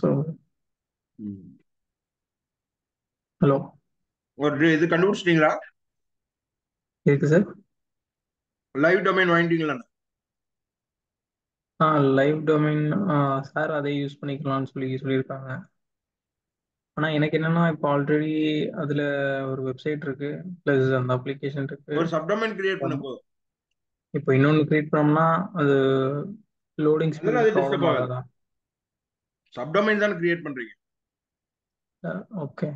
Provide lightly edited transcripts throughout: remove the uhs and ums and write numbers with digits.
So ம். Hello. ஒரு இது கண்டுபிடிச்சிட்டீங்களா? இருக்கு சார். லைவ் டொமைன் வாங்கிட்டீங்களா? Live domain. சார் அதை யூஸ் பண்ணிக்கலாம்னு சொல்லியிருக்காங்க. ஆனால் எனக்கு என்னன்னா இப்போ ஆல்ரெடி அதில் ஒரு வெப்சைட் இருக்கு, ப்ளஸ் அந்த அப்ளிகேஷன் இருக்கு. ஒரு சப்டொமைன் கிரியேட் பண்ண ஆமா. போதும். இப்போ இன்னொன்று கிரியேட் பண்ணோம்னா அது லோடிங் அதெல்லாம் ஸ்பீடு அது டிஸ்டர்ப் ப்ராப்ளம் ஆகாது. ஆகாதா? சப்டொமைன் தான் கிரியேட் பண்றீங்க. ஓகே.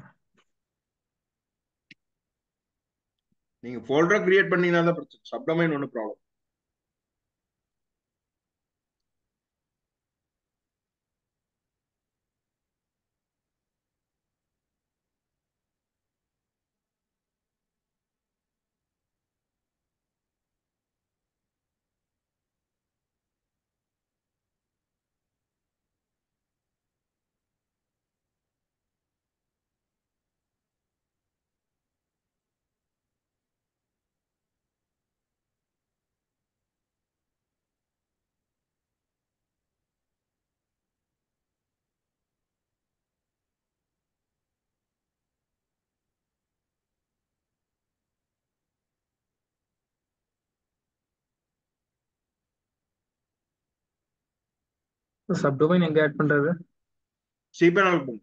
நீங்க ஃபோல்டரா கிரியேட் பண்ணீங்கன்னா தான் பிரச்சனை. சப்டொமைன் ஒன்றும் ப்ராப்ளம். சப்டொமைன் எங்கே ஆட் பண்ணுறது? cPanel போங்க.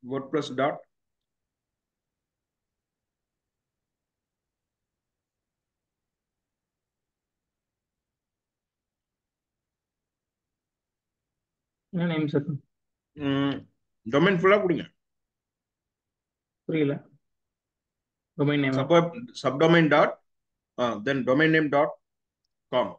WordPress டாட் என்ன நேம் சார்? டொமைன் ஃபுல்லா கொடுங்க. புரியல. டொமைன் நேமா? சப்டொமைன் டாட் தென் டொமைன் நேம் டாட் காம்.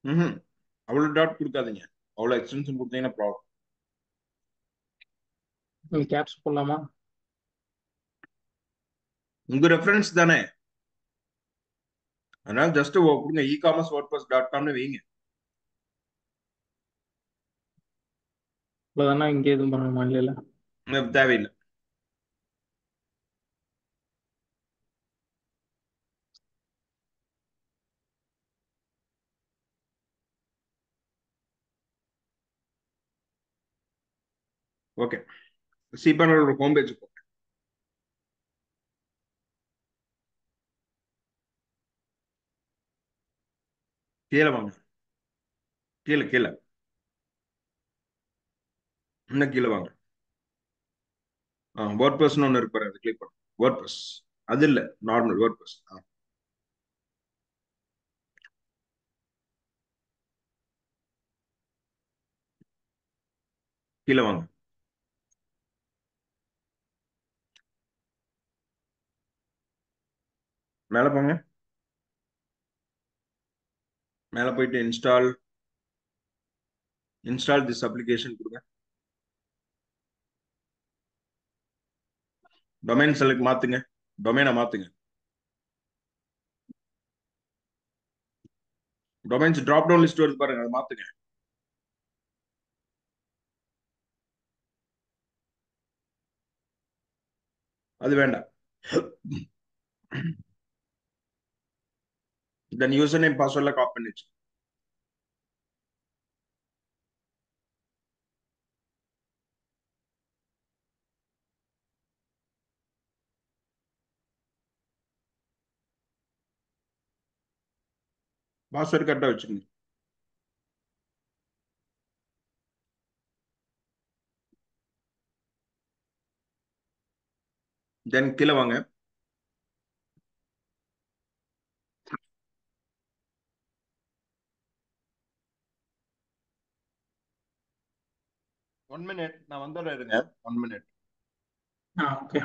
ம். அவ்வளவு டாட் கொடுக்காதீங்க. அவ்வளவு எக்ஸ்டென்ஷன் கொடுத்தீங்கன்னா ப்ராப்ளம். நீங்கள் கேப்ஸ் போடலாமா? உங்க ரெஃபரன்ஸ் தானே, அதனால ஜஸ்ட் கொடுங்க. இகாமர்ஸ் வேர்ட்பிரஸ் டாட் காம்னு வைங்க. இவ்வளோதானா? இங்கே எதுவும் பண்ணணுமா? இல்லை. தேவையில்லை. ஓகே. cPanel ஒரு ஹோம் பேஜ் போங்க. கீழே வாங்க. கீழே கீழே இன்னும் கீழே வாங்க. வேர்ட்பிரஸ்னு ஒன்று இருப்பாரு, அது கிளிக் பண்ணுங்க. வேர்ட்பிரஸ் அது இல்ல, நார்மல் வேர்ட்பிரஸ். கீழே வாங்க. மேலே போங்க. மேலே போயிட்டு இன்ஸ்டால் திஸ் அப்ளிகேஷன் கொடுங்க. டொமைன் செலக்ட் மாத்துங்க. டொமைனை மாத்துங்க. டொமைன்ஸ் டிராப் டவுன் லிஸ்ட் வருது பாருங்க, அதை மாத்துங்க. அது வேண்டாம். தென் யூசர் நேம் பாஸ்வேர்ட்ல காப்பி பண்ணி வச்சு. பாஸ்வேர்டு கரெக்டா வச்சுக்கோங்க. தென் கீழே வாங்க. 1 minute, நான் வந்துடுறேன் இருங்க. 1 minute. ஓகே.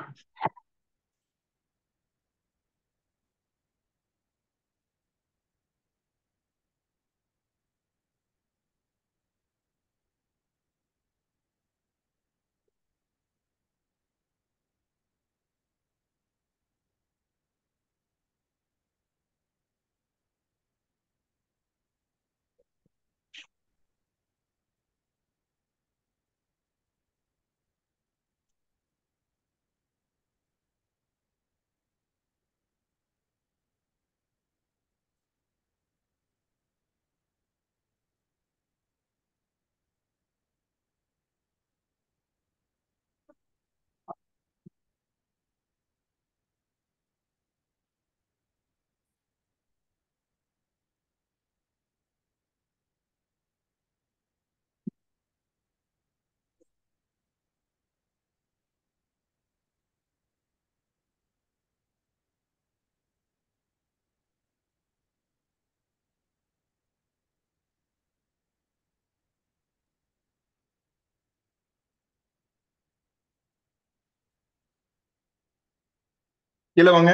கீழே வாங்க.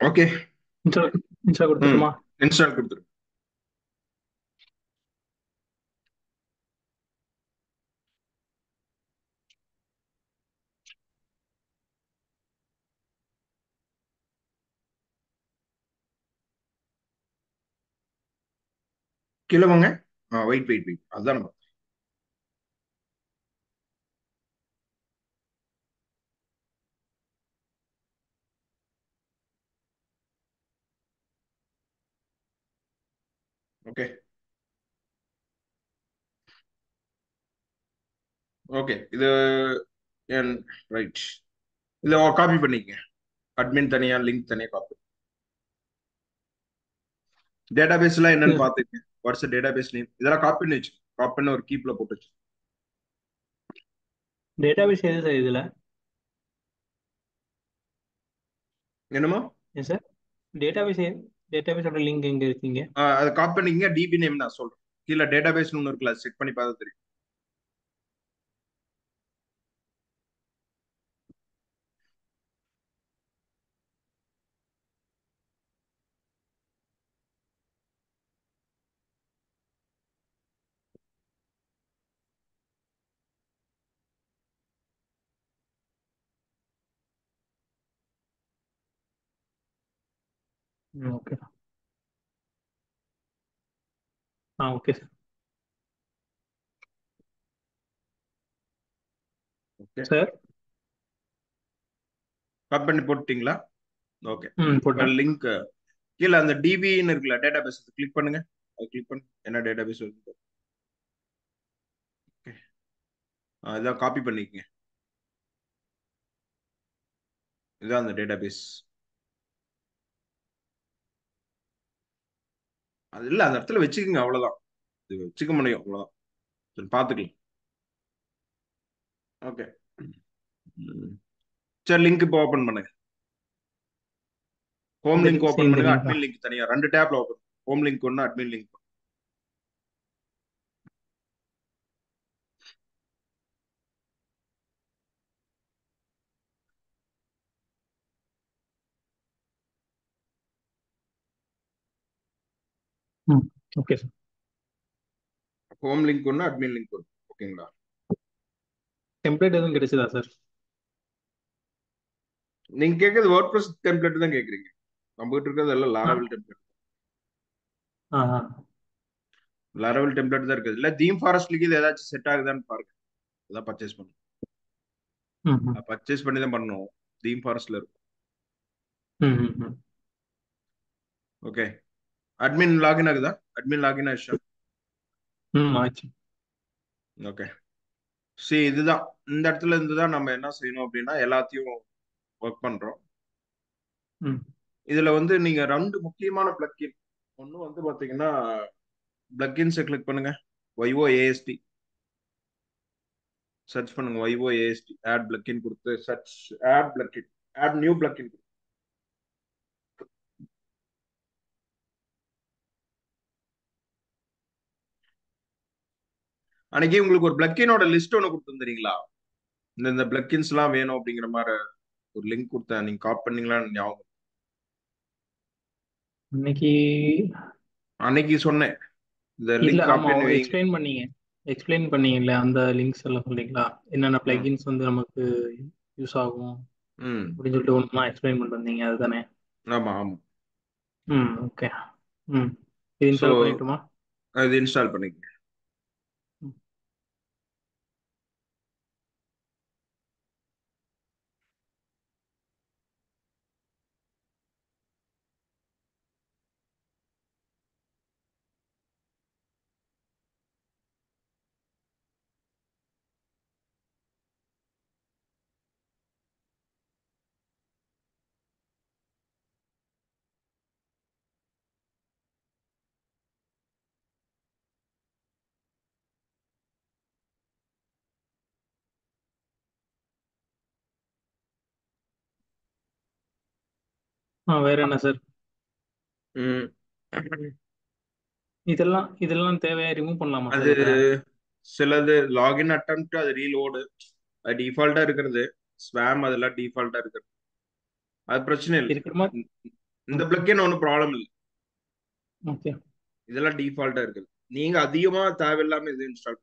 ஓகே. இன்ஸ்டால் கொடுத்துட்டுமா? இன்ஸ்டால் கொடுத்துரு. கீழே வாங்க. வெயிட் வெயிட் வெயிட், அதுதான் நம்ம. ஓகே. ஓகே, இது என் ரைட். இதை காப்பி பண்ணிக்கங்க. அட்மின் தனியா, லிங்க் தனியா காப்பி. டேட்டாபேஸ்லாம் என்னன்னு பார்த்துக்கங்க. வாட்ஸ் டேட்டாபேஸ் நேம் இதெல்லாம் காப்பி பண்ணி வச்சு, காப்பி பண்ணி ஒரு கீப்ல போட்டு வச்சு. டேட்டாபேஸ் எது சார் இதுல? என்னமோ ஏன் சார் டேட்டாபேஸ் டேட்டாபேஸோட லிங்க் எங்க இருக்கீங்க? அதை காப்பி பண்ணிக்கங்க. டிபி நேம் நான் சொல்றேன். கீழே டேட்டாபேஸ் ஒன்று இருக்குல்ல, செக் பண்ணி பார்த்தா தெரியும். Okay. Okay sir. Okay, sir copy பண்ணி போட்டுட்டீங்களா? ஓகே. இப்போ போட்டேன். லிங்க் கீழே அந்த டிபின்னு இருக்குல்ல, டேட்டாபேஸ் கிளிக் பண்ணுங்க. அது கிளிக் பண்ணு, என்ன டேட்டாபேஸ் வருது. ஓகே, இதான் காப்பி பண்ணிக்கங்க. இதுதான் அந்த டேட்டாபேஸ். அது இல்ல, அந்த இடத்துல வச்சுக்கோங்க, அவ்வளவுதான். இது வச்சுக்க முடியும், அவ்வளவுதான். சரி, பார்த்துக்கலாம். ஓகே. சரி, லிங்க் இப்போ ஓபன் பண்ணுங்க. ஹோம் இந்த லிங்க் ஓபன் இந்த பண்ணுங்க, லிங்கா? அட்மின் லிங்க் தனியா 2 டேப்ல ஓபன். ஹோம் லிங்க் ஒன்று, admin link. Okay sir. Home link ஒன்று, அட்மின் லிங்க் ஒன்று. ஓகேங்களா? டெம்ப்ளேட் எதுவும் கிடைச்சதா சார்? நீங்க கேட்கறது வேர்ட் ப்ரெஸ் டெம்ப்ளேட் தான் கேட்குறீங்க. நம்ம கிட்ட இருக்கிறது எல்லாம் ஆ லாரவல் டெம்ப்ளேட். ஆ ஆ. லாரவல் டெம்ப்ளேட் தான் இருக்குது. இல்ல தீம் ஃபாரஸ்ட்லுக்கு இது ஏதாச்சும் செட் ஆகுதான்னு பாருங்க. அதான் பர்ச்சேஸ் பண்ணணும். ம் ம் பர்ச்சேஸ் பண்ணி தான் பண்ணணும். தீம் ஃபாரஸ்ட்ல இருக்கும். ம் ம் ம். ஓகே. அட்மின் லாகின் ஆகுதா? அட்மின் லாகின் ஆயிடுச்சா? ஆச்சு. ஓகே. சரி, இதுதான். இந்த இடத்துல இருந்து தான் நம்ம என்ன செய்யணும் அப்படின்னா எல்லாத்தையும் ஒர்க் பண்றோம். ம் இதுல வந்து நீங்க ரெண்டு முக்கியமான பிளக்இன். ஒன்னு வந்து பாத்தீங்கன்னா பிளக்இன்ஸை கிளிக் பண்ணுங்க. YOAST சர்ச் பண்ணுங்க. YOAST ஆட் பிளக்இன் கொடுத்து search. Add plugin, add new plugin. அன்னைக்கு உங்களுக்கு ஒரு பிளக்இனோட லிஸ்ட் ஒன்று கொடுத்துருந்தீங்களா? இந்த பிளக்இன்ஸ் எல்லாம் வேணும் அப்படிங்கிற மாதிரி ஒரு லிங்க் கொடுத்தேன். நீங்க காப்பி பண்ணீங்களான்னு ஞாபகம். இன்னைக்கு அன்னைக்கு சொன்னேன் இந்த இல்ல, லிங்க் ஆமா காப்பி பண்ணி வைங்க. எக்ஸ்பிளைன் பண்ணீங்கல்ல அந்த லிங்க்ஸ் எல்லாம் சொல்றீங்களா? என்னென்ன ம். பிளகின்ஸ் வந்து நமக்கு யூஸ் ஆகும் ம். அப்படின்னு சொல்லிட்டு ஒன்றா எக்ஸ்பிளைன் பண்ணிட்டு வந்தீங்க அதுதானே? ஆமா ஆமா. ஓகே. ம் இது ஸோ இன்ஸ்டால் பண்ணிட்டுமா? அது இன்ஸ்டால் பண்ணிக்கங்க. ம். வேற என்ன சார்? ம். இதெல்லாம் தேவையா ரிமூவ் பண்ணலாமா அது சார் இதை? சிலது லாகின் அட்டம்ப்ட் அது ரீலோடு அது டிஃபால்ட்டா இருக்கிறது. ஸ்வாம் அதெல்லாம் டிஃபால்ட்டா இருக்கிறது. அது பிரச்சனை இல்லை. இருக்கணுமா? இந்த பிளக்இன் ஒன்றும் ப்ராப்ளம் இல்லை. ஓகே. இதெல்லாம் டிஃபால்ட்டா இருக்குது. நீங்க அதிகமா தேவையில்லாம இது இன்ஸ்டால்.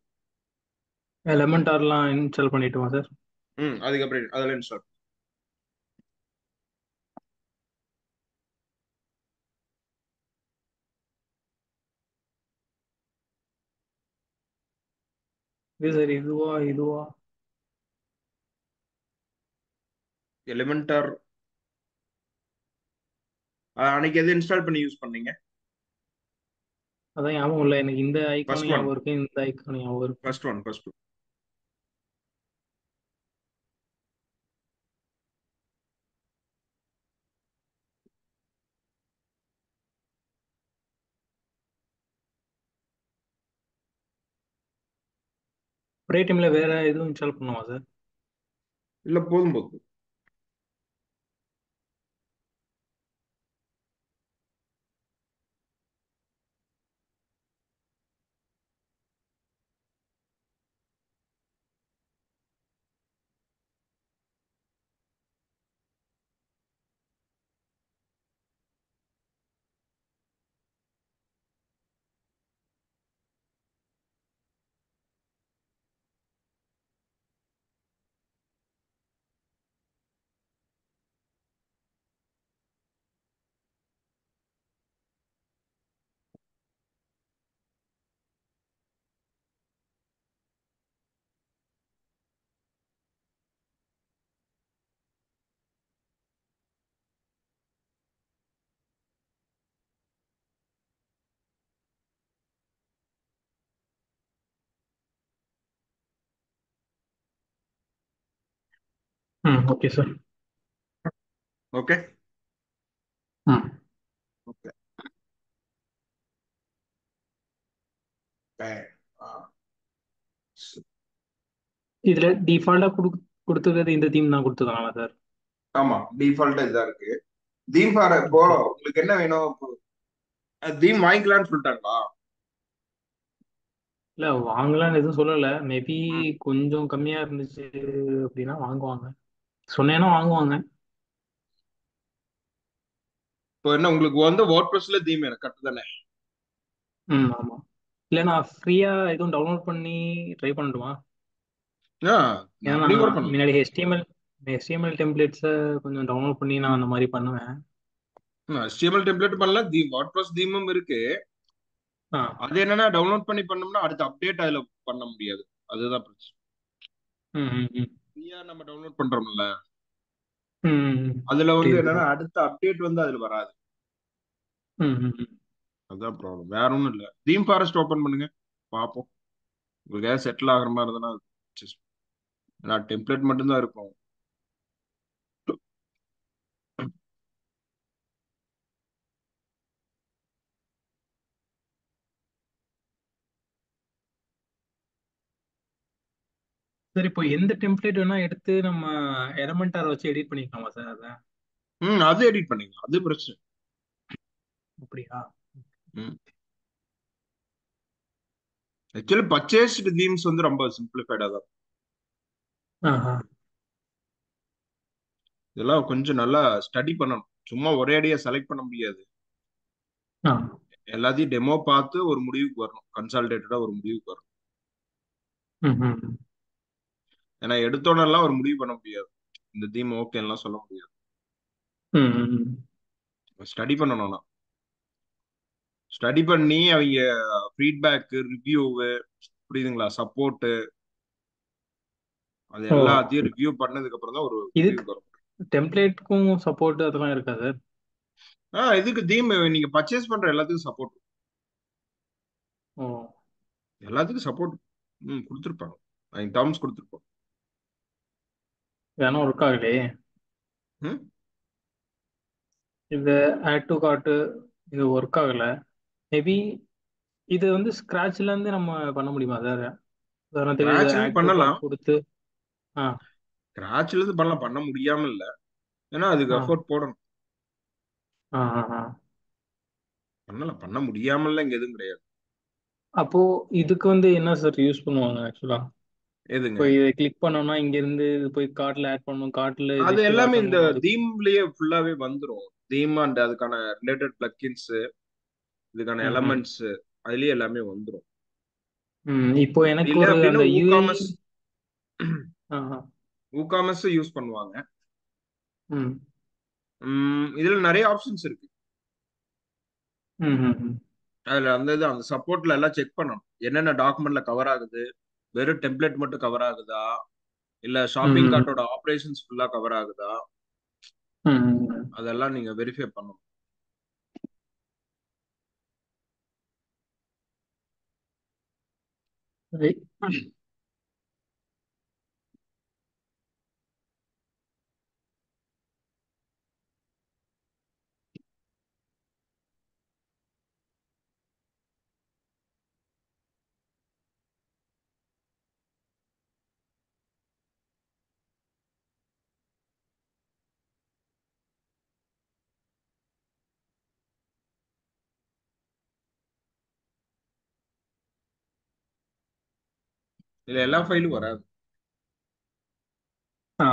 லெமன் டார்லாம் இன்ஸ்டால் பண்ணிட்டுமா சார்? அதுக்கப்புறம் அதெல்லாம் இன்ஸ்டால். இது சார், இதுவா இதுவா? எலிமெண்டர் அன்னைக்கு எது இன்ஸ்டால் பண்ணி யூஸ் பண்ணீங்க? அதான் ஞாபகம் இல்லை எனக்கு. இந்த ஐக்கானும் ஃபர்ஸ்ட் ஒன். ஞாபகம் இருக்கு, இந்த ஐக்கானும் ஞாபகம் இருக்கு. First one. ஒரே டைம்ல வேற எதுவும் இன்ஸ்டால் பண்ணுமா சார்? இல்ல, போதும் போதும். Okay sir. ஓகே. ம் ஓகே. இதுல டிஃபால்ட்டா கொடுத்துருக்கிறது இந்த தீம் தான் கொடுத்துருக்காங்களா சார்? ஆமா, டிஃபால்ட்டா இதா இருக்கு. தீம் பாரு இப்போ ஓகே. உங்களுக்கு என்ன வேணும் இப்போ? தீம் வாங்கிக்கலாம்னு சொல்லிட்டாங்களா? இல்ல, வாங்கலாம்னு எதுவும் சொல்லல. மேபி ம். கொஞ்சம் கம்மியா இருந்துச்சு அப்படின்னா வாங்குவாங்க. சொன்னேன்னா வாங்குவாங்க. இப்போ என்ன உங்களுக்கு வந்து வேர்ட் ப்ரெஸ்ல தீம் எனக்கு கரெக்ட் தானே? ஆமா. இல்லை நான் ஃப்ரீயா எதுவும் டவுன்லோட் பண்ணி ட்ரை பண்ணட்டுமா? ஆ ஏன்னா அப்படி கூட நான் பண்ணலாம். முன்னாடி HTML டெம்ப்ளேட்ஸை கொஞ்சம் டவுன்லோட் பண்ணி நான் அந்த மாதிரி பண்ணுவேன். HTML டெம்ப்ளேட் பண்ணலாம், வாட்ப்ரஸ் தீமும் இருக்கு. ஆ. அது என்னன்னா டவுன்லோட் பண்ணி பண்ணோம்னா அடுத்த அப்டேட் அதுல பண்ண முடியாது. அதுதான் பிரச்சனை. ம் ம் ம் ஃப்ரீயா நம்ம டவுன்லோட் பண்றோம்ல, ம் ம், ம். அதுல வந்து புரியுது என்னன்னா புரியுது. அடுத்த அப்டேட் வந்து அதுல வராது. ம் ம் ம். அதுதான் ப்ராப்ளம், வேற ஒண்ணும் இல்ல. தீம் ஃபாரஸ்ட் ஓபன் பண்ணுங்க, பாப்போம். உங்களுக்கு ஏதாவது செட்டில் ஆகுற மாதிரி இருந்தா just- ஏன்னா டெம்ப்ளேட் மட்டும்தான் இருக்கும். சரி, இப்போ எந்த டெம்ப்ளேட் வேணா எடுத்து நம்ம எலமெண்டார் வச்சு எடிட் பண்ணிக்கலாமா சார் அதை? அது எடிட் பண்ணிக்கலாம், அது பிரச்சனை. அப்படியா? ம் ஆக்சுவலி பர்ச்சேஸ்டு தீம்ஸ் வந்து ரொம்ப சிம்பிளிஃபைடா தான். ஆஹா. இதெல்லாம் கொஞ்சம் நல்லா ஸ்டடி பண்ணணும், சும்மா ஒரே அடியா செலக்ட் பண்ண முடியாது. ஆ. எல்லாத்தையும் டெமோ பார்த்து ஒரு முடிவுக்கு வரணும், கன்சால்டேட்டடா ஒரு முடிவுக்கு வரணும். ம் ம் ம். ஏன்னா எடுத்தோன்னெல்லாம் ஒரு முடிவு பண்ண முடியாது, இந்த தீம் ஓகே எல்லாம் சொல்ல முடியாது. ம் ம் ம். ஸ்டடி பண்ணணும்னா ஸ்டடி பண்ணி அவங்க ஃபீட்பேக் ரிவ்யூவு, புரியுதுங்களா, சப்போர்ட், அது ஓ, எல்லாத்தையும் ரிவ்யூ பண்ணதுக்கு அப்புறம் தான் ஒரு இதுக்கு முடிவுக்கு வரும். டெம்ப்ளேட்க்கும் சப்போர்ட் அதெல்லாம் இருக்கா சார்? இதுக்கு தீம் நீங்க பர்ச்சேஸ் பண்ற எல்லாத்துக்கும் சப்போர்ட், ஓ, எல்லாத்துக்கும் சப்போர்ட் கொடுத்துருப்பாங்க, அவங்க டேர்ம்ஸ் கொடுத்துருப்பாங்க. வேணா ஒர்க் ஆகலையே. ம் இது ஆட் டு கார்ட்டு இது ஒர்க் ஆகல. மேபி இது வந்து ஸ்க்ராட்ச்ல இருந்து நம்ம பண்ண முடியுமா சார்? உதாரணத்துக்கு இது ஸ்கிராச்ல இருந்து ஆட் டு பண்ணலாம், கார்ட் கொடுத்து. ஆ. ஸ்கிராச்ல இருந்து பண்ணலாம், பண்ண முடியாம இல்ல. ஏன்னா அதுக்கு ஆ. எஃபோர்ட் போடணும். ஆ. ஆ. ஆ. பண்ணலாம், பண்ண முடியாமல இங்க எதுவும் கிடையாது. அப்போ இதுக்கு வந்து என்ன சார் யூஸ் பண்ணுவாங்க ஆக்சுவலா? எதுங்க? இப்போ இதை கிளிக் பண்ணோம்னா இங்க இருந்து இது போய் கார்ட்ல ஆட் பண்ணணும், கார்ட்ல அது லிஸ்ட் எல்லாமே இந்த காட்டணும் அதுக்கு. தீம்லயே ஃபுல்லாவே வந்துரும். தீம் அண்ட் அதுக்கான ரிலேட்டட் பிளக்கின்ஸ், இதுக்கான ம் ம் எலமெண்ட்ஸ், அதுலயே எல்லாமே வந்துரும். ம். இப்போ எனக்கு இல்ல ஒரு அப்படின்னா அந்த யூஐ. ஊகாமஸ், ஆ. ஊகாமஸ் யூஸ் பண்ணுவாங்க. ம் இதுல நிறைய ஆப்ஷன்ஸ் இருக்கு. ம் ம் ம். அதுல அந்த சப்போர்ட்ல எல்லாம் செக் பண்ணணும், என்னென்ன டாக்குமெண்ட்ல கவர் ஆகுது, வெறும் டெம்ப்ளேட் மட்டும் கவர் ஆகுதா, இல்ல ஷாப்பிங் ம் கார்ட்டோட ஆபரேஷன்ஸ் ஃபுல்லா கவர் ஆகுதா, ம் ம். அதெல்லாம் நீங்க வெரிஃபை பண்ணணும். சரி. இதுல எல்லா ஃபைலும் வராது. ஆ.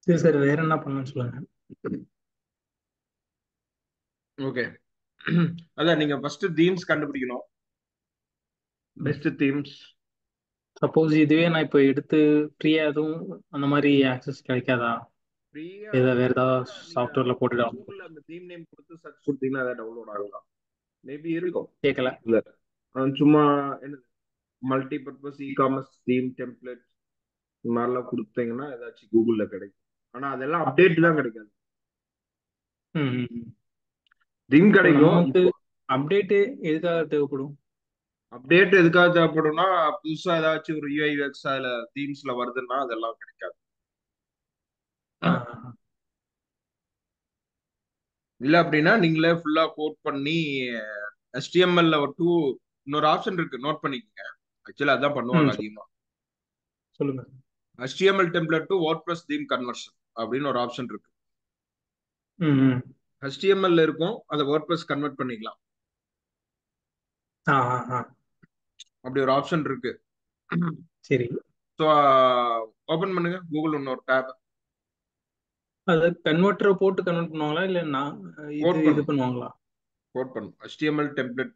சரி சார், வேற என்ன பண்ணணும்னு சொல்லுங்க. ஓகே. அதான் நீங்க ஃபர்ஸ்ட் தீம்ஸ் கண்டுபிடிக்கணும், பெஸ்ட் தீம்ஸ். சப்போஸ் இதுவே நான் இப்போ எடுத்து ஃப்ரீயா எதுவும் அந்த மாதிரி ஆக்சஸ் கிடைக்காதா? ஃப்ரீயா வேற கிடைக்கும்னா ஏதாவது நீங்க சாஃப்ட்வேர்ல போட்டுடலாம். கூகுள்ல அந்த தீம் நேம் கொடுத்து சர்ச் கொடுத்தீங்கன்னா அதை டவுன்லோட் ஆகலாம். மேபி இருக்கும். கேட்கல. இல்ல சும்மா என்ன multi purpose e commerce theme template இந்த மாதிரிலாம் கொடுத்தீங்கன்னா ஏதாச்சும் கூகுள்ல கிடைக்கும். ஆனா அதெல்லாம் அப்டேட் தான் கிடைக்காது. ம் ம் ம். தீம் இப்போ கிடைக்கும் நமக்கு இப்போ. அப்டேட்டு எதுக்காக தேவைப்படும்? அப்டேட் எதுக்காக தேவைப்படும்னா புதுசா ஏதாச்சும் ஒரு யூஐ யூஎக்ஸ் அதுல தீம்ஸ்ல வருதுன்னா அதெல்லாம் கிடைக்காது. ஆ. இல்ல அப்படின்னா நீங்களே ஃபுல்லா கோட் பண்ணி HTML ஒரு இன்னொரு ஆப்ஷன் இருக்கு, நோட் பண்ணிக்கோங்க. ஆக்சுவலா அதான் பண்ணுவாங்க ம். அதிகமா. சொல்லுங்க. HTML template to WordPress theme conversion அப்படின்னு ஒரு ஆப்ஷன் இருக்கு. ம் ம் HTML இருக்கும், அதை WordPress கன்வெர்ட் பண்ணிக்கலாம். ஆ ஆ அப்படி ஒரு ஆப்ஷன் இருக்கு. சரி. ஸோ ஓபன் பண்ணுங்க கூகுள் இன்னொரு டேப். அது கன்வெர்ட்டரை போட்டு கன்வெர்ட் பண்ணுவாங்களா இல்லை நான் கோட் இது பண்ணும், பண்ணுவாங்களா? கோட் பண்ணும். HTML template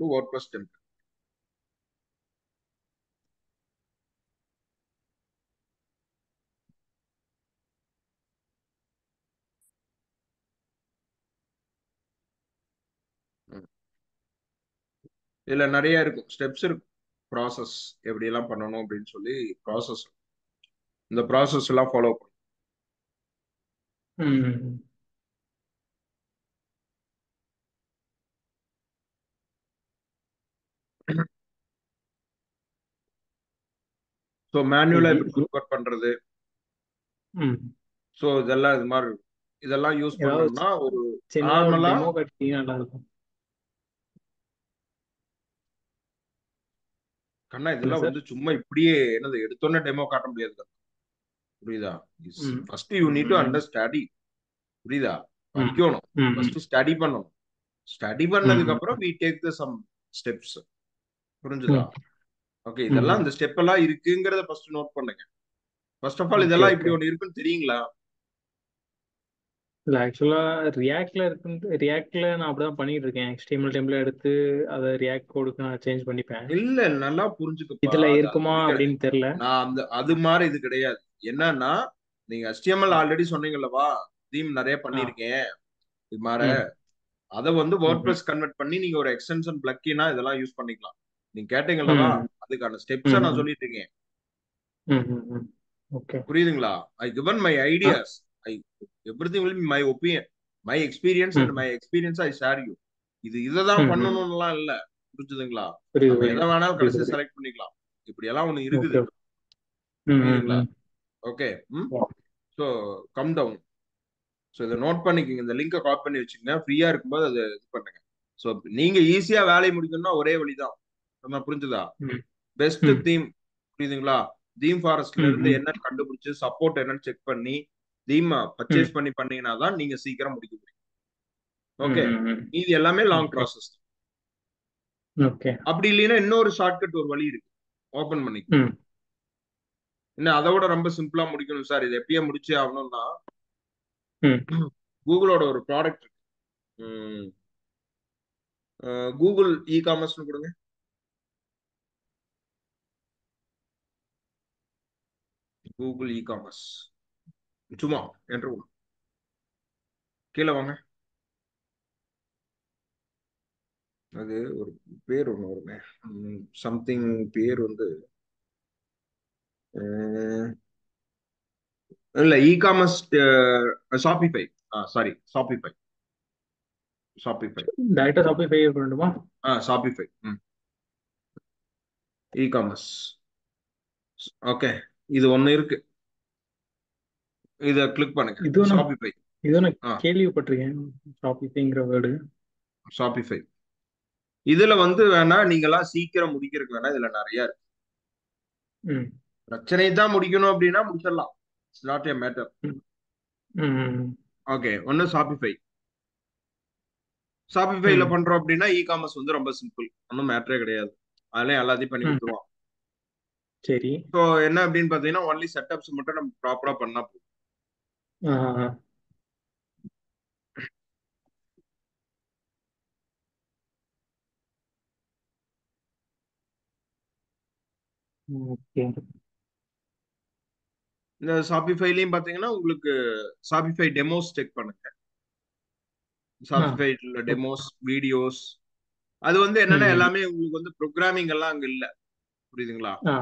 to WordPress template. இதுல நிறைய இருக்கும், ஸ்டெப்ஸ் இருக்கும், ப்ராசஸ் எப்படி எல்லாம் பண்ணணும் அப்படின்னு சொல்லி ப்ராசஸ். இந்த ப்ராசஸ் எல்லாம் ஃபாலோ பண்ணும். ம் ஸோ மேனுவலா சரி. எப்படி ஒர்க் பண்றது, ம் ஸோ இதெல்லாம் இது மாதிரி இருக்கும். இதெல்லாம் யூஸ் ஏதாவது பண்ணோம்னா ஒரு சின்னதாக ஒரு நார்மலா. டெமோ காட்டிட்டீங்கன்னா நல்லா இருக்கும். கண்ணா என்ன இதெல்லாம் சார்? வந்து சும்மா இப்படியே என்னது எடுத்தோன்னே டெமோ காட்ட முடியாது. புரியுதா? ம் ஃபர்ஸ்ட் யூ நீட் டு ம் அண்டர்ஸ்டாடி. புரியுதா? ம் படிக்கணும், ம் ம் ஃபர்ஸ்ட் ஸ்டடி பண்ணணும். ஸ்டடி பண்ணதுக்கு ம் அப்புறம் we take the some steps. புரிஞ்சுதா? ம் ஓகே, ம் இதெல்லாம் இந்த ஸ்டெப் எல்லாம் இருக்குங்கிறத ஃபர்ஸ்ட் நோட் பண்ணுங்க. ஃபர்ஸ்ட் ஆஃப் ஆல் ஓகே இதெல்லாம் ஓகே. இப்படி ஒன்று இருக்குன்னு தெரியுங்களா? இல்லை ஆக்சுவலாக ரியாக்டில் நான் அப்படி தான் பண்ணிட்டு இருக்கேன். HTML டெம்ப்ளேட் எடுத்து அதை ரியாக்ட் கோடுக்கு நான் சேஞ்ச் பண்ணிப்பேன். இல்ல, நல்லா புரிஞ்சுக்கப்பா. இதில் அது இருக்குமா அப்படி கிடையாது. அப்படின்னு தெரில. நான் அது மாதிரி இது கிடையாது. என்னன்னா, நீங்க HTML ஆல்ரெடி சொன்னீங்கல்லவா, தீம் நிறைய ஆ பண்ணிருக்கேன் இது மாதிரி. ம் அதை வந்து ம் வேர்ட்பிரஸ் கன்வெர்ட் பண்ணி நீங்க ஒரு எக்ஸ்டென்ஷன் பிளக்கினா இதெல்லாம் யூஸ் பண்ணிக்கலாம். நீங்க கேட்டீங்கல்லவா, ம் அதுக்கான ஸ்டெப்ஸை நான் ம் சொல்லிட்டு இருக்கேன். ம் ஓகே. புரியுதுங்களா? I given my uh ideas. I everything will be my opinion, my experience, and hmm my experience I share you. இதுதான் ம் ம் பண்ணணும்லாம் இல்ல. புரிஞ்சுதுங்களா? புரியுது நம்ம எதை புரியுது வேணாலும் புரியுது கடைசி புரியுது. செலக்ட் பண்ணிக்கலாம். இப்படி எல்லாம் ஒண்ணு இருக்குது. ஓகே. ம் புரியுதுங்களா? ம் ஓகே. ம். ம் ஸோ கம் டவுன். ஸோ இதை நோட் பண்ணிக்கோங்க, இந்த லிங்கை காப்பி பண்ணி வச்சுக்கோங்க. ஃப்ரீயா இருக்கும்போது அதை இது பண்ணுங்க. ஸோ நீங்க ஈஸியா வேலையை முடிக்கணும்னா ஒரே வழிதான். நம்ம புரிஞ்சுதா? ம் பெஸ்ட் ம் தீம். புரியுதுங்களா? தீம் ஃபாரஸ்ட்ல ம் இருந்து ம் என்னன்னு கண்டுபிடிச்சு சப்போர்ட் என்னன்னு செக் பண்ணி தீம் ம் பர்ச்சேஸ் பண்ணி பண்ணீங்கன்னா தான் நீங்க சீக்கிரம் முடிக்க முடியும். ம் ஓகே. ம் ம் இது எல்லாமே லாங் ஓகே ப்ராசஸ். ஓகே. அப்படி இல்லைன்னா இன்னொரு ஷார்ட்கட் ஒரு வழி இருக்கு. ஓபன் பண்ணி ம் இன்னும் அதை விட ரொம்ப சிம்பிளா முடிக்கணும் சார், இது எப்பயே முடிச்சே ஆகணும்னா ம் கூகுளோட ஒரு ப்ராடக்ட் இருக்கு. கூகுள் இ காமர்ஸ்னு கொடுங்க. Google e commerce. சும்மா என்று கீழே வாங்க. அது ஒரு பேர் ஒண்ணு வருமே, சம்திங் பேர் வந்து இல்ல e commerce. Shopify. Sorry, Shopify. Shopify. டேரக்டா ஷாப்பிஃபை பண்ணணுமா? ஷாப்பிஃபை. E commerce. ஓகே, இது ஒண்ணு இருக்கு. இத கிளிக் பண்ணுங்க. இதுவும் நான் ஷாப்பிஃபை. இதுவும் நான் ஆ கேள்விப்பட்டிருக்கேன், ஷாப்பிஃபைங்கிற வேர்டு. ஷாப்பிஃபை. இதுல வந்து வேணா நீங்களாம் சீக்கிரம் முடிக்கிறதுக்கு வேணா இதுல நிறைய இருக்கு. ம் பிரச்சனை தான் முடிக்கணும் அப்படின்னா முடிச்சிடலாம். It's not a matter. ம் ம் ஓகே, ஒன்னு ஷாப்பிஃபை. ஷாப்பிஃபைல ம் பண்றோம் அப்படின்னா இ காமர்ஸ் வந்து ரொம்ப சிம்பிள், ஒன்றும் மேட்டரே கிடையாது. அதுல எல்லாத்தையும் பண்ணி ம் கொடுத்துருவோம். சரி. ஸோ என்ன அப்படின்னு பாத்தீங்கன்னா ஒன்லி செட்டப்ஸ் மட்டும் நம்ம ப்ராப்பரா பண்ணா போதும். ஆ ஓகே. இந்த ஷாப்பிஃபைலையும் பாத்தீங்கன்னா உங்களுக்கு ஷாப்பிஃபை டெமோஸ் செக் பண்ணுங்க. ஆ ஷாப்பிஃபை ஓகே. Demos videos. அது வந்து என்னன்னா ம் எல்லாமே உங்களுக்கு வந்து ப்ரோக்ராமிங் எல்லாம் அங்க இல்ல. புரியுதுங்களா? ஆ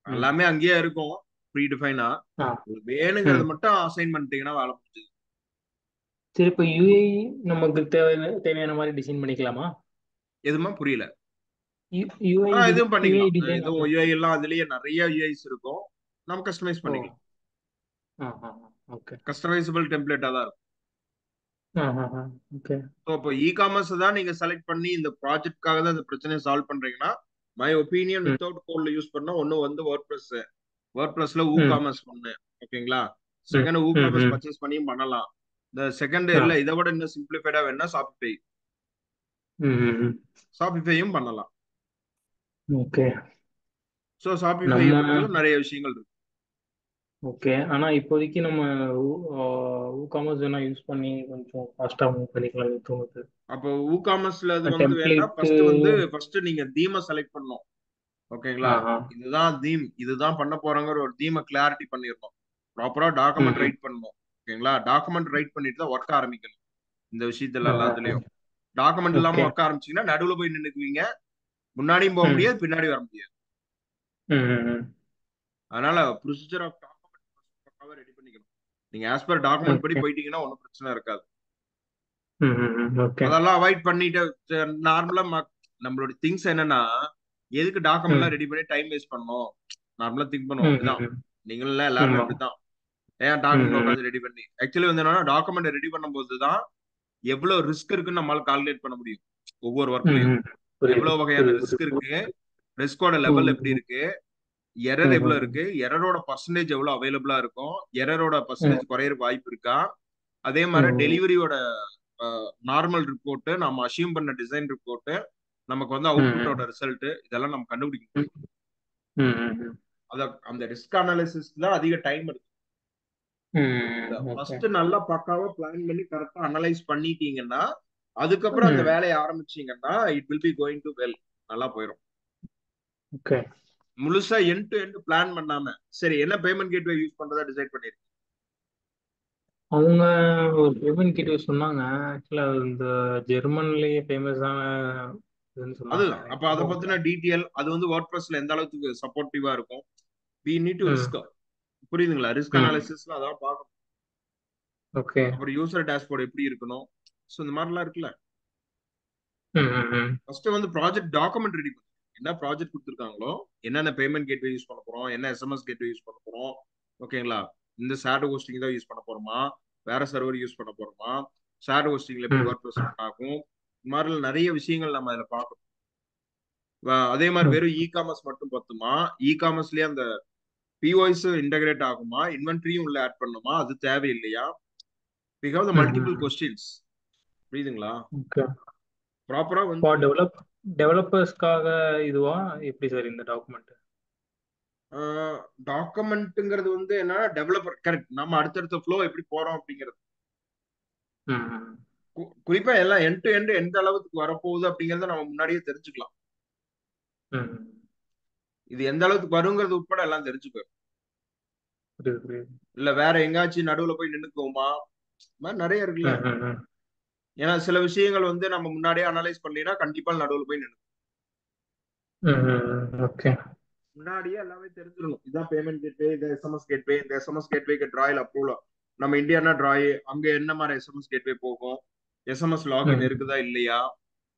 ம் எல்லாமே அங்கேயே இருக்கும், ப்ரீ டிஃபைனா. ஆ உங்களுக்கு வேணுங்கிறத ம் மட்டும் அசைன் பண்ணிட்டீங்கன்னா வேலை முடிஞ்சது. சரி. இப்போ யூஐ நமக்கு தேவையான மாதிரி டிசைன் பண்ணிக்கலாமா? எதுவுமே புரியல. யூஐ இதுவும் யூஐ பண்ணிக்கலாம். டிசைன் இதுவும் நம்ம. யூஐ எல்லாம் அதுலயே நிறைய யூஐஸ் இருக்கும். நம்ம கஸ்டமைஸ் ஓ பண்ணிக்கலாம். ஆ ஆ ஓகே. கஸ்டமைசபிள் டெம்ப்ளேட்டா தான் இருக்கும். ஆ ஓகே. ஸோ இப்போ இ காமர்ஸ் தான் நீங்க செலக்ட் பண்ணி இந்த ப்ராஜெக்ட்காக தான் இந்த பிரச்சனையை சால்வ் பண்றீங்கன்னா மை ஒப்பீனியன் ம் வித்தவுட் கோட்ல யூஸ் பண்ணா ஒன்னு வந்து வேர்ட் பிளஸ்ல ஊ ம் காமர்ஸ் ஒண்ணு. ஓகேங்களா? ம் செகண்ட் ஊ ம் காமர்ஸ் ம் பர்ச்சேஸ் பண்ணியும் பண்ணலாம். இந்த செகண்ட் ஆ. இல்ல இதை விட இன்னும் சிம்பிளிஃபைடா வேணா ஷாப்பிஃபை. ம். ஷாப்பிஃபையும் பண்ணலாம். ஓகே. ஸோ ஷாப்பிஃபையை நம்ம பொறுத்தவரை நிறைய விஷயங்கள் இருக்கு. ஓகே. ஆனா இப்போதைக்கு நம்ம காமர்ஸ் வேணா யூஸ் பண்ணி கொஞ்சம் ஃபாஸ்டா மூவ் பண்ணிக்கலாம்னு தோணுது. அப்போ ஊகாமர்ஸ்ல இது வந்து வேணா டெம்ப்ளேட்டு. ஃபர்ஸ்ட் நீங்க தீமை செலக்ட் பண்ணணும். ஆ ஓகேங்களா? ஆ. இதுதான் தீம், இதுதான் பண்ண போறோங்கிற ஒரு தீமை கிளாரிட்டி பண்ணிடணும். ப்ராப்பரா ம் டாக்குமெண்ட் ம். ரைட் பண்ணணும். ஓகேங்களா? டாக்குமெண்ட் ரைட் பண்ணிட்டு தான் ஒர்க் ஆரம்பிக்கணும். இந்த விஷயத்துல ஆ ஆ ஆ. எல்லாத்துலயும் டாக்குமெண்ட் இல்லாம ஓகே. ஒர்க் ஆரம்பிச்சீங்கன்னா நடுவுல போய் நின்னுக்குவீங்க. முன்னாடியும் போக ம் முடியாது, பின்னாடி வர முடியாது. ம் ம் ம். அதனால ப்ரொசீஜர் ஆஃப் டாக்குமெண்ட் பக்காவா ரெடி பண்ணிக்கணும். நீங்க ஆஸ் பர் டாக்குமெண்ட் படி ஓகே. போயிட்டீங்கன்னா ஒன்றும் பிரச்சனை இருக்காது. ம் ம் ம். ஓகே. அதெல்லாம் அவாய்ட் பண்ணிட்டு நார்மலா நம்மளோட திங்ஸ் என்னன்னா, எதுக்கு டாக்குமெண்ட்லாம் ம் ரெடி பண்ணி டைம் வேஸ்ட் பண்ணணும்? நார்மலா திங்க் பண்ணுவோம். ம் ம் அப்படிதான். ம். நீங்களும் எல்லாருமே ஆமா. அப்படித்தான். ஏன் ம் டாக்குமெண்ட் ம் உட்காந்து ரெடி பண்ணி ஆக்சுவலி வந்து என்னன்னா டாக்குமெண்ட் ரெடி பண்ணும்போது தான் எவ்வளவு ரிஸ்க் இருக்குன்னு நம்மளால கால்குலேட் பண்ண முடியும். ஒவ்வொரு ம் ஒர்க்லயும் ம். புரியுது எவ்வளவு வகையான புரியுது ரிஸ்க் புரியுது. இருக்கு, ரிஸ்கோட லெவல் எப்படி ம் இருக்கு, எரர் ம் எவ்வளவு ம் இருக்கு, எரரோட பர்சன்டேஜ் எவ்வளவு அவைலபிளா இருக்கும், எரரோட ம் பர்சன்டேஜ் குறையிற வாய்ப்பு இருக்கா, அதே மாதிரி ம் டெலிவரியோட நார்மல் ரிப்போர்ட், நம்ம அசியூம் பண்ண டிசைன் ரிப்போர்ட், நமக்கு வந்து ம் அவுட்புட்டோட ம் ரிசல்ட், இதெல்லாம் நம்ம கண்டுபிடிக்க ம் முடியும். ம் ம் அத அந்த ரிஸ்க் அனாலிசிஸ் தான் அதிக டைம் எடுக்கும். ம். ஓகே. ஃபர்ஸ்ட் நல்லா பக்காவா பிளான் பண்ணி கரெக்டா அனலைஸ் பண்ணிட்டீங்கன்னா, அதுக்கப்புறம் அந்த ம். வேலையை ஆரம்பிச்சீங்கன்னா it will be going to well, நல்லா போயிடும். ஓகே. முழுசா எண்ட் டு எண்ட் பிளான் பண்ணாம சரி என்ன பேமெண்ட் கேட்வே யூஸ் பண்றதா டிசைட் பண்ணிருக்கீங்க. அவங்க ஒரு பேமெண்ட் கேட்வே சொன்னாங்க. ஆக்சுவலா இந்த ஜெர்மன்லயே ஃபேமஸான இதுன்னு சொன்னாங்க. அதுதான் அப்ப அதை அமௌண்ட்ல. பத்தின டீட்டெயில் அது வந்து வேர்ட் ப்ரெஸ்ல எந்த அளவுக்கு சப்போர்ட்டிவா இருக்கும். வி நீட் டு ம் ரிஸ்க். புரியுதுங்களா? ரிஸ்க் ம். அனாலிசிஸ்ல அதான் பார்க்கணும். ஓகே. அப்புறம் யூசர் டேஷ்போர்ட் எப்படி இருக்கணும். ஸோ இந்த மாதிரிலாம் இருக்குல்ல. ம் ம் ம். ஃபர்ஸ்ட் வந்து ப்ராஜெக்ட் டாக்குமெண்ட் ரெடி பண்ணு. என்ன ப்ராஜெக்ட் கொடுத்துருக்காங்களோ, என்னென்ன பேமெண்ட் கேட்வே யூஸ் பண்ண போறோம், என்ன எஸ்எம்எஸ் கேட்வே யூஸ் பண்ண போறோம். ஓகேங்களா? இந்த ஷேர்ட் ஹோஸ்டிங் தான் யூஸ் பண்ண போறோமா, வேற சர்வர் யூஸ் பண்ண போறோமா, ஷேர்ட் ஹோஸ்டிங்ல எப்படி ம். ஒர்க் ப்ரெஸ் ரன் ஆகும், இந்த மாதிரி நிறைய விஷயங்கள் நம்ம அதில் பார்க்கணும். அதே மாதிரி வெறும் ஓகே. இ காமர்ஸ் மட்டும் பத்துமா, இ காமர்ஸ்லயே அந்த பிஓஎஸ் இன்டகிரேட் ஆகுமா, இன்வென்ட்ரியும் உள்ள ஆட் பண்ணுமா, அது தேவையில்லையா, we have the ம் multiple ம். questions. புரியுதுங்களா? ஓகே. ப்ராப்பரா இப்போ வந்து டெவலப்பர்ஸ்க்காக இதுவா எப்படி சார் இந்த டாக்குமெண்ட்? டாக்குமெண்ட்ங்கிறது வந்து என்ன, டெவலப்பர் கரெக்ட், நம்ம அடுத்தடுத்த ஃப்ளோ எப்படி போறோம் அப்படிங்கிறது. ம் ம் குறிப்பா எல்லாம் எண்ட் டு எண்ட் எந்த அளவுக்கு வரப்போகுது அப்படிங்கறத நம்ம முன்னாடியே தெரிஞ்சுக்கலாம். ம். இது எந்த அளவுக்கு வருங்கிறது உட்பட எல்லாம் தெரிஞ்சுக்கணும். புரியுது புரியுது. இல்ல வேற எங்காச்சும் நடுவுல போய் நின்னுக்குவோமா, இந்த மாதிரி நிறைய இருக்குல்ல. ம் ம் ம். ஏன்னா சில விஷயங்கள் வந்து நம்ம முன்னாடியே அனலைஸ் பண்ணீங்கன்னா கண்டிப்பா நடுவுல போய் நின்று ம் ம் ம். ஓகே. முன்னாடியே எல்லாமே தெரிஞ்சிடணும். இதான் பேமெண்ட் கேட்வே, இந்த எஸ்எம்எஸ் கேட்வே, இந்த எஸ்எம்எஸ் கேட்வேக்கு டிராயில் அப்ரூவல், நம்ம இந்தியானா டிராய், அங்க என்ன மாதிரி எஸ்எம்எஸ் கேட்வே போகும், எஸ்எம்எஸ் லாகின் ம் இருக்குதா இல்லையா,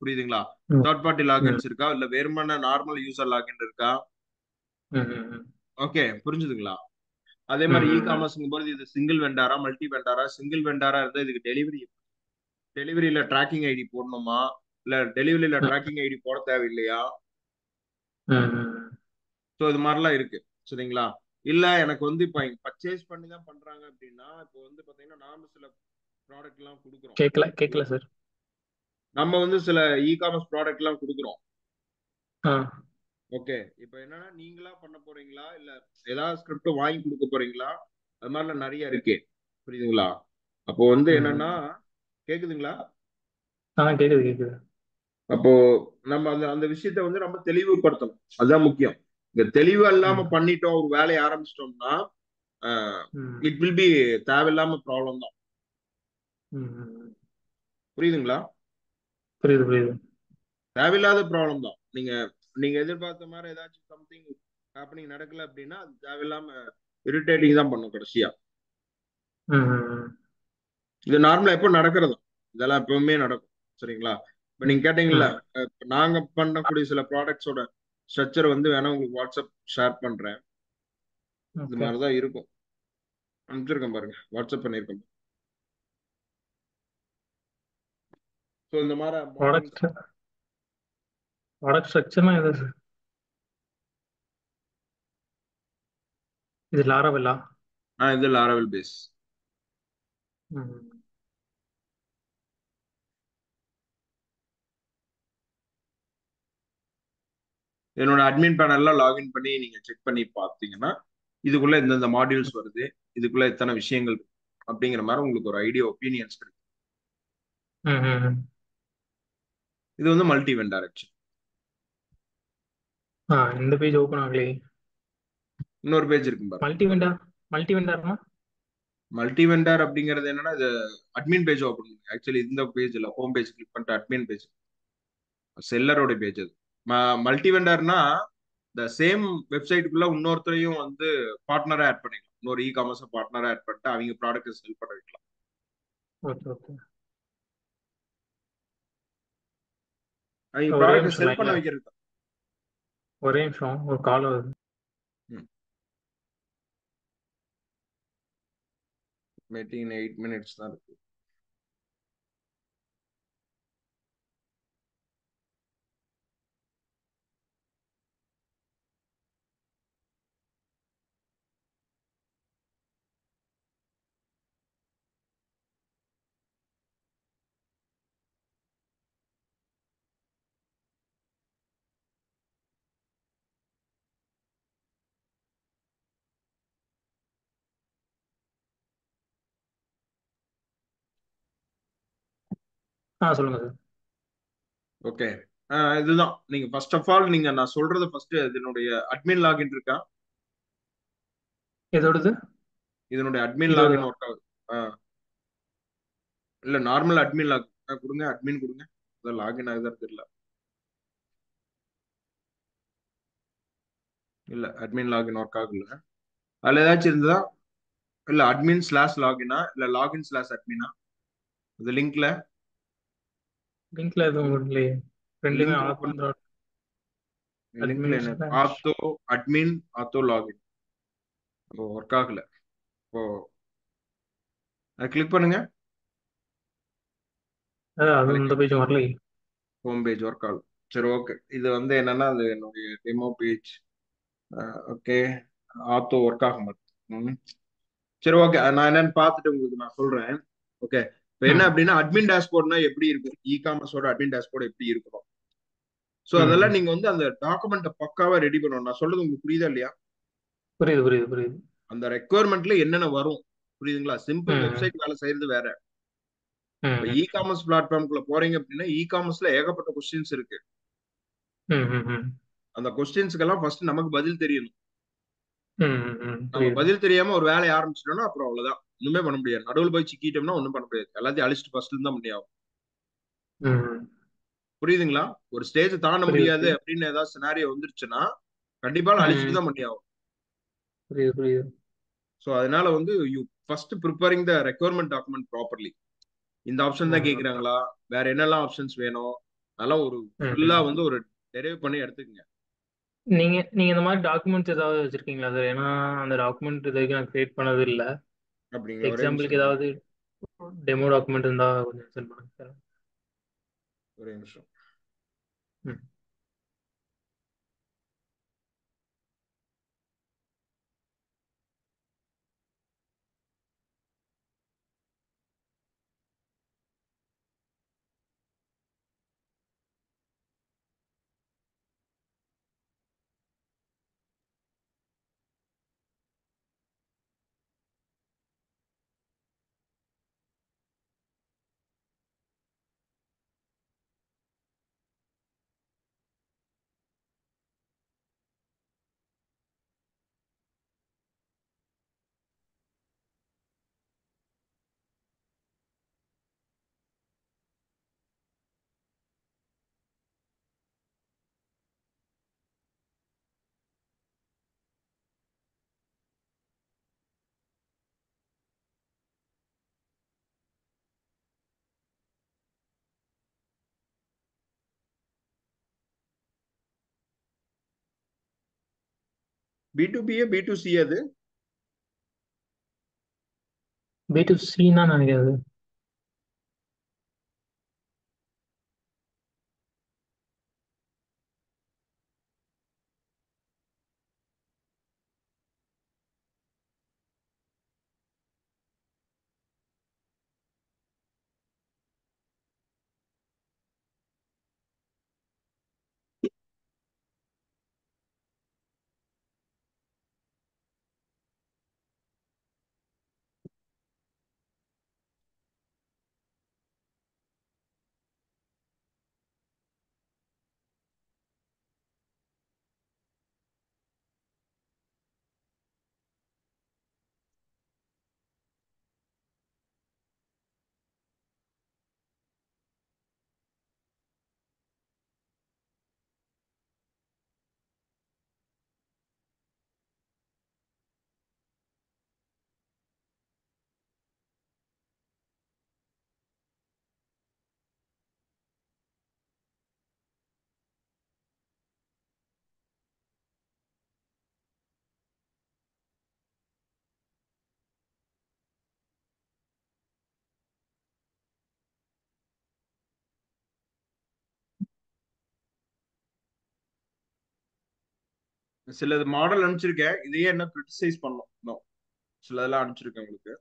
புரியுதுங்களா? ம் தேர்ட் பார்ட்டி ம் லாகின்ஸ் இருக்கா, இல்ல வெறுமனே நார்மல் யூசர் லாகின் இருக்கா. ம் ம் ஓகே, புரிஞ்சுதுங்களா? அதே ம் மாதிரி இ ம் காமர்ஸ்ங்கும் போது இது சிங்கிள் வெண்டாரா மல்டி வெண்டாரா, சிங்கிள் வெண்டாரா இருந்தா இதுக்கு டெலிவரியில ட்ராக்கிங் ஐடி போடணுமா, இல்ல டெலிவரியில ட்ராக்கிங் ஐடி போட தேவையில்லையா. ம். ஸோ இது மாதிரிலாம் இருக்கு. சரிங்களா? இல்ல எனக்கு வந்து இப்போ பர்ச்சேஸ் பண்ணி தான் பண்றாங்க அப்படின்னா, இப்போ வந்து பாத்தீங்கன்னா நாம சில ப்ராடக்ட் எல்லாம் கொடுக்குறோம். கேட்கல கேட்கல சார். நம்ம வந்து சில இ காமர்ஸ் ப்ராடக்ட் எல்லாம் கொடுக்குறோம். ஆ. ஓகே, இப்போ என்னன்னா நீங்களா பண்ண போறீங்களா, இல்ல ஏதாவது ஸ்கிரிப்ட் வாங்கி கொடுக்க போறீங்களா, அது மாதிரிலாம் நிறைய இருக்கு. புரியுதுங்களா? அப்போ வந்து என்னன்னா, ம். கேக்குதுங்களா? ஆ கேக்குது கேக்குது. அப்போ நம்ம அந்த அந்த விஷயத்த வந்து நம்ம தெளிவுபடுத்தணும். அதுதான் முக்கியம். இந்த தெளிவு இல்லாம ம் பண்ணிட்டோம், ஒரு வேலையை ஆரம்பிச்சிட்டோம்னா ம் இட் வில் பி தேவையில்லாம ப்ராப்ளம் தான். ம் ம். புரியுதுங்களா? புரியுது புரியுது. தேவையில்லாத ப்ராப்ளம் தான். நீங்க நீங்க எதிர்பார்த்த மாதிரி ஏதாச்சும் சம்திங் ஹேப்பனிங் நடக்கல அப்படின்னா அது தேவையில்லாம இரிட்டேட்டிங் தான் பண்ணும் கடைசியா. ம் ம் இது நார்மலா எப்போ நடக்கிறது, இதெல்லாம் எப்பவுமே நடக்கும். சரிங்களா? இப்ப ம் நீங்க கேட்டீங்கல்ல, ம். இப்ப நாங்க பண்ணக்கூடிய சில ப்ராடக்ட்ஸோட ஸ்ட்ரக்சர் வந்து வேணா உங்களுக்கு வாட்ஸ்அப் ஷேர் பண்றேன். இது ஓகே. மாதிரிதான் இருக்கும். அனுப்பிச்சிருக்கேன் பாருங்க, வாட்ஸ்அப் பண்ணிருக்கேன். ஸோ இந்த மாதிரி மாடல்ஸ். ப்ராடக்ட் ப்ராடக்ட் ஸ்ட்ரக்சர்னா எது சார்? இது லாரவெல்லா? இது லாரவல் பேஸ். ம் என்னோட அட்மின் பேனல்ல லாகின் பண்ணி நீங்க செக் பண்ணி பார்த்தீங்கன்னா இதுக்குள்ள இந்தந்த மாடியூல்ஸ் வருது, இதுக்குள்ள இத்தனை விஷயங்கள் இருக்கு அப்படிங்கிற மாதிரி உங்களுக்கு ஒரு ஐடியா ஒப்பீனியன்ஸ் கிடைக்கும். ம் ம் ம். இது வந்து மல்டி வெண்டார் ஆக்சுவலி. இந்த பேஜ் ஓப்பன் ஆகலையே. இன்னொரு பேஜ் இருக்கும் பாருங்க. Multi vendor. மல்டி வெண்டார்னா? மல்டி வெண்டார் அப்படிங்கிறது என்னன்னா இது அட்மின் பேஜ் ஓப்பன் பண்ணுங்க. ஆக்சுவலி இந்த பேஜ்ல ஹோம் பேஜ் கிளிக் பண்ணிட்டு அட்மின் பேஜ் செல்லரோட பேஜ் அது. மல்டி வெண்டார்னா இந்த சேம் வெப்சைட்டுக்குள்ள இன்னொருத்தரையும் வந்து பார்ட்னரா ஆட் பண்ணிக்கலாம். இன்னொரு இ காமர்ஸ் பார்ட்னரா ஆட் பண்ணிட்டு அவங்க ப்ராடக்ட் செல் பண்ண வைக்கலாம். Okay okay. அவங்க ஒரே ப்ராடக்ட் நிமிஷம் செல் லைன்ல. பண்ண வைக்கிறது தான். ஒரே நிமிஷம், ஒரு கால் வருது. மீட்டிங் 8 minutes தான் இருக்கு. சொல்லுங்க சார். ஓகே. இதுதான் நீங்க ஃபர்ஸ்ட் ஆஃப் ஆல் நீங்க நான் சொல்றது ஃபர்ஸ்ட் இதனுடைய அட்மின் லாகின் இருக்கா? எதோடது? இதனுடைய அட்மின் இதோடதா? லாகின் ஒர்க் ஆகுது. இல்ல நார்மல் அட்மின் லாகின் கொடுங்க, அட்மின் கொடுங்க. அதான் லாகின் ஆகுதா தெரியல. இல்ல அட்மின் லாகின் ஒர்க் ஆகல. அதுல ஏதாச்சும் இருந்தா இல்ல அட்மின் ஸ்லாஷ் லாகினா இல்ல லாகின் ஸ்லாஷ் அட்மினா இந்த லிங்க்ல லிங்க்ல எதுவும் இல்லையே. ரெண்டுமே லிங்க் ஓபன் ஆத்தர் டாட் லிங்க்ல அட்மின் என்ன ஸ்லாஷ். ஆத்தோ அட்மின் ஆத்தோ லாகின் ஒர்க் ஆகல. இப்போ அதை கிளிக் பண்ணுங்க. அது அதுக்கு இந்த பேஜ் வரலையே. ஹோம் பேஜ் ஒர்க் ஆகல. சரி ஓகே. இது வந்து என்னன்னா அது என்னுடைய டெமோ பேஜ். ஓகே. ஆத்தோ ஒர்க் ஆக மாட்டேன். சரி ஓகே. நான் என்னன்னு பார்த்துட்டு உங்களுக்கு நான் சொல்றேன். ஓகே. இப்போ என்ன ம் அப்படின்னா அட்மின் டேஷ்போர்ட்னா எப்படி இருக்கும், இ காமர்ஸோட அட்மின் டேஷ்போர்ட் எப்படி இருக்கும். ஸோ அதெல்லாம் ம். நீங்க வந்து அந்த டாக்குமெண்ட்டை பக்காவா ரெடி பண்ணணும். நான் சொல்றது உங்களுக்கு புரியுதா இல்லையா? புரியுது புரியுது புரியுது. அந்த ரெக்குவயர்மெண்ட்ல என்னென்ன வரும் புரியுதுங்களா? சிம்பிள் ம் வெப்சைட் வேலை செய்யறது வேற. ம் இப்போ இ ம் காமர்ஸ் பிளாட்ஃபார்முக்குள்ள போறீங்க அப்படின்னா இ காமர்ஸ்ல ஏகப்பட்ட கொஸ்டின்ஸ் இருக்கு. ம் ம் ம் அந்த கொஸ்டின்ஸ்க்கெல்லாம் ஃபர்ஸ்ட் நமக்கு பதில் தெரியணும். நம்ம புரியுது. பதில் தெரியாம ஒரு வேலையை ஆரம்பிச்சிட்டோம்னா அப்புறம் அவ்வளவுதான், ஒண்ணுமே பண்ண முடியாது. நடுவில் போய் சிக்கிட்டோம்னா ஒண்ணும் பண்ண முடியாது. எல்லாத்தையும் அழிச்சிட்டு ஃபர்ஸ்ட்ல தான் பண்ணியாகும். ம். புரியுதுங்களா? ஒரு ஸ்டேஜ் தாண்ட புரியுது முடியாது புரியுது. அப்படின்னு ஏதாவது சினாரியோ வந்துருச்சுன்னா கண்டிப்பா அழிச்சிட்டு ம். தான் பண்ணியாகும். புரியுது புரியுது. ஸோ அதனால வந்து you first preparing the requirement document properly. இந்த ஆப்ஷன் தான் ம். கேட்குறாங்களா, வேற என்னெல்லாம் ஆப்ஷன்ஸ் வேணும், அதெல்லாம் ஒரு ஃபுல்லா ம். வந்து ஒரு டெரைவ் பண்ணி எடுத்துக்கங்க. நீங்க நீங்க இந்த மாதிரி டாக்குமெண்ட்ஸ் ஏதாவது வச்சிருக்கீங்களா சார்? ஏன்னா அந்த டாக்குமெண்ட் இது வரைக்கும் நான் கிரியேட் பண்ணது இல்லை. அப்படிங்களா? ஒரே நிமிஷம் எக்ஸாம்பிளுக்கு இருங்க. ஏதாவது டெமோ டாக்குமெண்ட் இருந்தா கொஞ்சம் சென்ட் பண்ணுங்க சார். ஒரே நிமிஷம். ம். B to B B to C அது பி டு சின்னா நினைக்கிறது. சில மாடல் அனுப்பிச்சிருக்கேன், இதையே என்ன கிரிட்டிசைஸ் பண்ணணும் இன்னும். சில இதெல்லாம் அனுப்பிச்சிருக்கேன் உங்களுக்கு.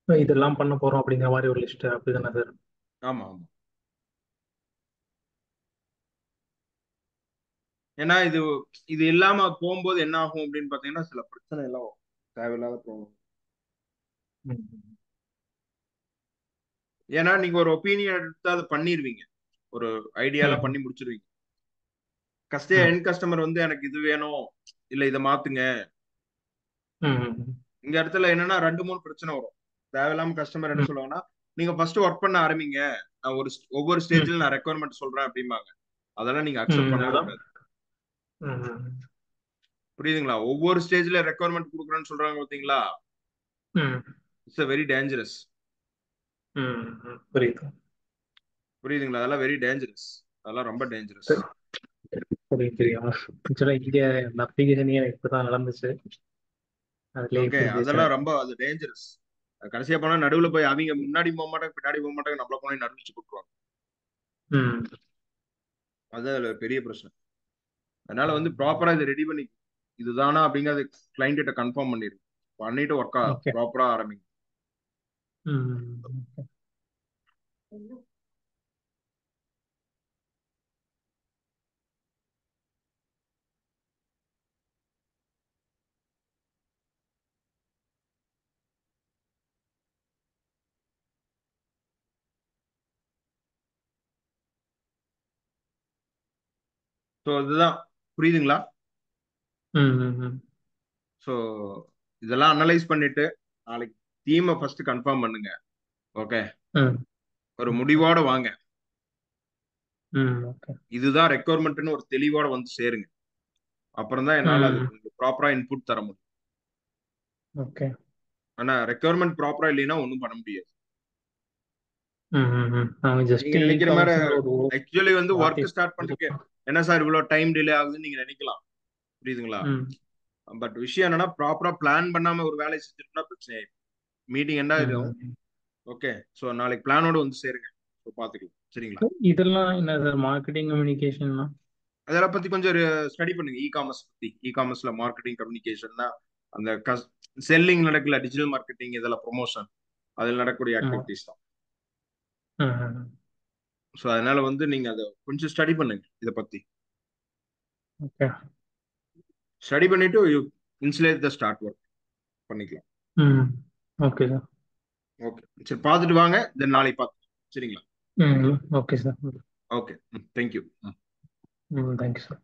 இதெல்லாம் பண்ண போறோம் அப்படிங்கிற மாதிரி ஒரு லிஸ்ட் அப்படிதானே சார்? ஆமா ஆமா. ஏன்னா இது இது இல்லாம போகும்போது என்ன ஆகும் அப்படின்னு பாத்தீங்கன்னா சில பிரச்சனை எல்லாம் வரும். தேவையில்லாத ப்ராப்ளம். ம். ஏன்னா நீங்க ஒரு ஒப்பீனியன் எடுத்து அதை பண்ணிருவீங்க, ஒரு ஐடியாலாம் ம். பண்ணி முடிச்சிருவீங்க. ம். என் கஸ்டமர் வந்து எனக்கு இது வேணும், இல்ல இதை மாத்துங்க. ம். இந்த இடத்துல என்னன்னா 2 3 பிரச்சனை வரும். தேவையில்லாம கஸ்டமர் என்ன ம். சொல்லுவாங்கன்னா, நீங்க ஃபர்ஸ்ட் ஒர்க் பண்ண ஆரம்பிங்க, நான் ஒவ்வொரு ம். ஸ்டேஜ்ல நான் ரெக்குவயர்மெண்ட் சொல்றேன் அப்படிம்பாங்க. அதெல்லாம் நீங்க அக்செப்ட் ம். பண்ணவே அதான். கூடாது. ம். புரியுதுங்களா? ஒவ்வொரு ஸ்டேஜ்ல ரெக்குவயர்மெண்ட் கொடுக்குறேன்னு சொல்றாங்க பாத்தீங்களா, ம். It's a very dangerous. ம். புரியுது. புரியுதுங்களா? அதெல்லாம் வெரி டேஞ்சரஸ். அதெல்லாம் ரொம்ப டேஞ்சரஸ். சரி. புரியுது தெரியும். ஆக்சுவலாக இங்கே இந்த அப்ளிகேஷனே எனக்கு இப்பதான் நடந்துச்சு. அதுலேயே ஓகே, புரிஞ்சிச்சு அதெல்லாம் எனக்கு. ரொம்ப அது டேஞ்சரஸ். கடைசியா போனா நடுவுல போய் அவங்க முன்னாடி போக மாட்டாங்க, பின்னாடி போக மாட்டாங்க, நம்மள போய் நடுவிச்சு கொடுத்துருவாங்க. ம். அது அதுல பெரிய பிரச்சனை. அதனால வந்து ப்ராப்பரா இதை ரெடி பண்ணி இதுதானா அப்படிங்கறது கிளைண்ட் கிட்ட கன்ஃபார்ம் பண்ணிடுங்க. பண்ணிட்டு ஒர்க்கா ஓகே. ப்ராப்பரா ஆரம்பிங்க. ம். ஸோ இதுதான். புரியுதுங்களா? ம். ம். ஸோ இதெல்லாம் அனலைஸ் பண்ணிட்டு நாளைக்கு டீமை ஃபர்ஸ்ட் கன்ஃபார்ம் பண்ணுங்க. ஓகே, ம். ஒரு ஓகே. முடிவோட வாங்க. ம். ஓகே. இதுதான் ரெக்குவயர்மெண்ட்னு ஒரு தெளிவோட வந்து சேருங்க. அப்புறம் தான் என்னால் ம். அதுக்கு ப்ராப்பரா இன்புட் தர முடியும். ஓகே. ஆனா ரெக்குவயர்மெண்ட் ப்ராப்பரா இல்லைன்னா ஒன்றும் பண்ண முடியாது. ம். ம். அவங்க ஜஸ்ட் நீங்க இ நினைக்கிற மாதிரி காமர்ஸ்ங்கிற ஒரு ஆக்சுவலி வந்து ஒர்க் வார்த்தை ஸ்டார்ட் பண்றதுக்கு என்ன சார் இவ்வளவு டைம் டிலே ஆகுதுன்னு நீங்க நினைக்கலாம். புரியுதுங்களா? ம். பட் விஷயம் என்னன்னா ப்ராப்பரா பிளான் பண்ணாம ஒரு வேலையை செஞ்சிருந்தா பிரச்சனை. மீட்டிங் என்ன ஆயிடும். ம். ஓகே, ஸோ நாளைக்கு பிளானோட வந்து சேருங்க. ஸோ பார்த்துக்கலாம். சரிங்களா? இதெல்லாம் என்ன சார் மார்க்கெட்டிங் கம்யூனிகேஷன்னா? அதெல்லாம் பத்தி கொஞ்சம் ஸ்டடி பண்ணுங்க. இ காமர்ஸ் பத்தி, இ காமர்ஸ்ல மார்க்கெட்டிங் கம்யூனிகேஷன்னா அந்த செல்லிங் நடக்கல, டிஜிட்டல் மார்க்கெட்டிங், இதெல்லாம் ப்ரொமோஷன், அதில் நடக்கக்கூடிய ஆமா. ஆக்டிவிட்டிஸ் தான். ம். ஸோ அதனால வந்து நீங்க அதை கொஞ்சம் ஸ்டடி பண்ணுங்க. இதை பத்தி ஓகே. ஸ்டடி பண்ணிட்டு இன்சுலேட் த ஸ்டார்ட் ஒர்க் பண்ணிக்கலாம். ம். Okay sir. ஓகே, சரி பார்த்துட்டு வாங்க. தென் நாளைக்கு பார்த்து. சரிங்களா? ம். Okay sir. Okay, thank you. ம். Thank you sir.